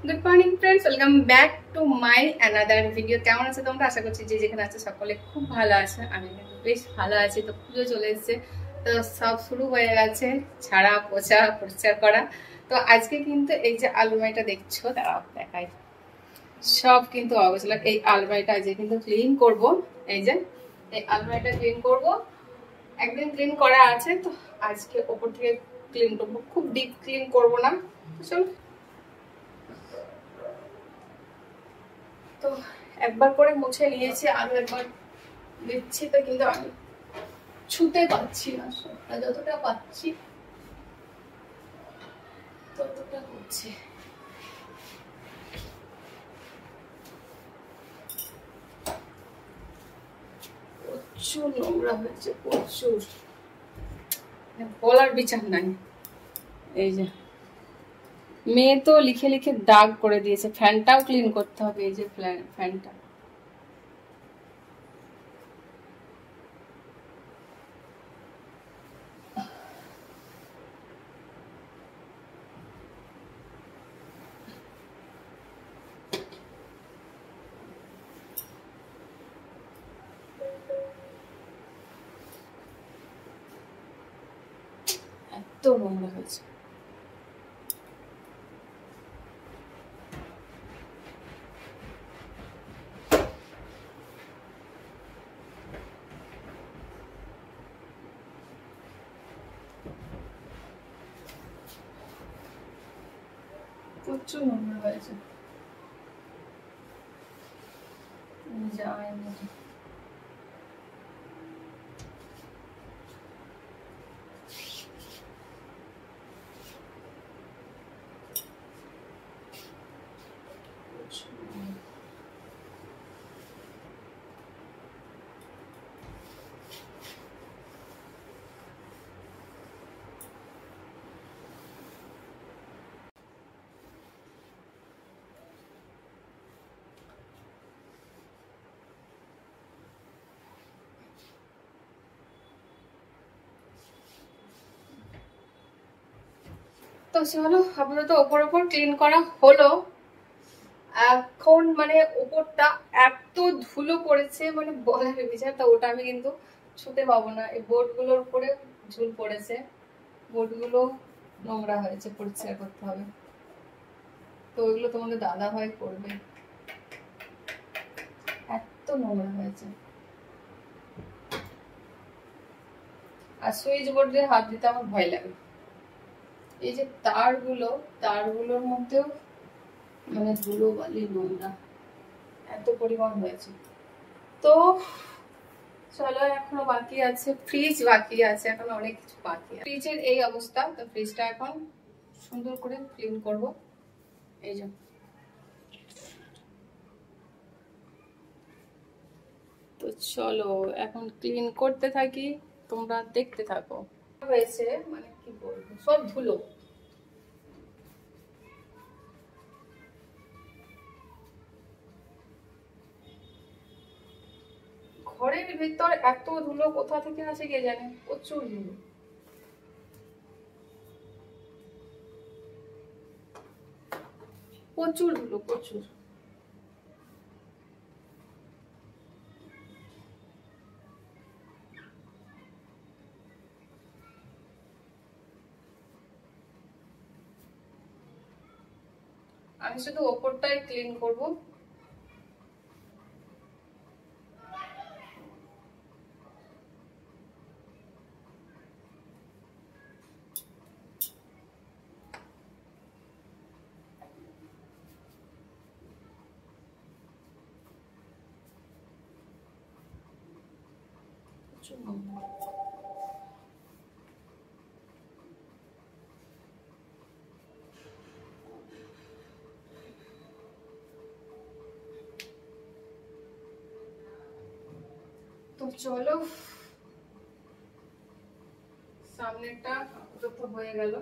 Good morning friends, welcome back to my another video. কেমন আছে তোমরা? আশা করছি যে যেখানে আছে সকলে খুব ভালো আছে। আমি কিন্তু বেশ ভালো আছি। তো পুজো চলে এসেছে, তো সব শুরু হয়ে গেছে ছাড়া পোছা পরিষ্কার করা। তো আজকে কিন্তু এই যে আলমারিটা দেখছো, তারাও দেখাই, সব কিন্তু অবশ্যই এই আলমারিটা আজকে কিন্তু ক্লিন করব। এই যে এই আলমারিটা ক্লিন করব, একদিন ক্লিন করা আছে, তো আজকে ওপর থেকে ক্লিন করবো। খুব ডিপ ক্লিন করবো না, চল। তো একবার করে মুছে নিয়েছি, আরো একবার দিচ্ছি। তো কিন্তু আমি ছুতে পাচ্ছি না, সবটা যতটা পাচ্ছি ততটা করছি। প্রচুর নোংরা হয়েছে, প্রচুর, বলার বিচার নাই। এই যে মেয়ে তো লিখে লিখে দাগ করে দিয়েছে। ফ্যানটাও ক্লিন করতে হবে। এই যে ফ্যানটা এত নোংরা হয়েছে। প্রচুর নোংরা হয়েছে। যাই মতো তো চলো, আপাতত ওপর ওপর ক্লিন করা হলো। এখন মানে ওপরটা এত ধুলো পড়েছে, মানে বলার বিষয়। তো ওটা আমি কিন্তু ছুতে পাবো না। এই বোর্ড গুলোর উপরে ঝুল পড়েছে, বোর্ড গুলো নোংরা হয়েছে, পরিষ্কার করতে হবে। তো ওইগুলো তোমাদের দাদা ভাই করবে। এত নোংরা হয়েছে। আর সুইচ বোর্ডে হাত দিতে আমার ভয় লাগে। এই যে তারগুলোর মধ্যেও মানে ধুলো বালি নোংরা এত পরিমাণ হয়েছে। তো চলো, এখনো বাকি আছে, ফ্রিজ বাকি আছে, এখন অনেক কিছু বাকি আছে। ফ্রিজের এই অবস্থা, তো ফ্রিজটা এখন সুন্দর করে ক্লিন করব। এই যে তো চলো এখন ক্লিন করতে থাকি, তোমরা দেখতে থাকো। হয়েছে মানে কি বলবো, সব ধুলো। ঘরের ভিতর এত ধুলো কোথা থেকে আসে কে জানে, প্রচুর ধুলো। প্রচুর ধুলো, প্রচুর। আমি শুধু ওপরটাই ক্লিন করব। তো চলো, সামনেটা আপাতত হয়ে গেল।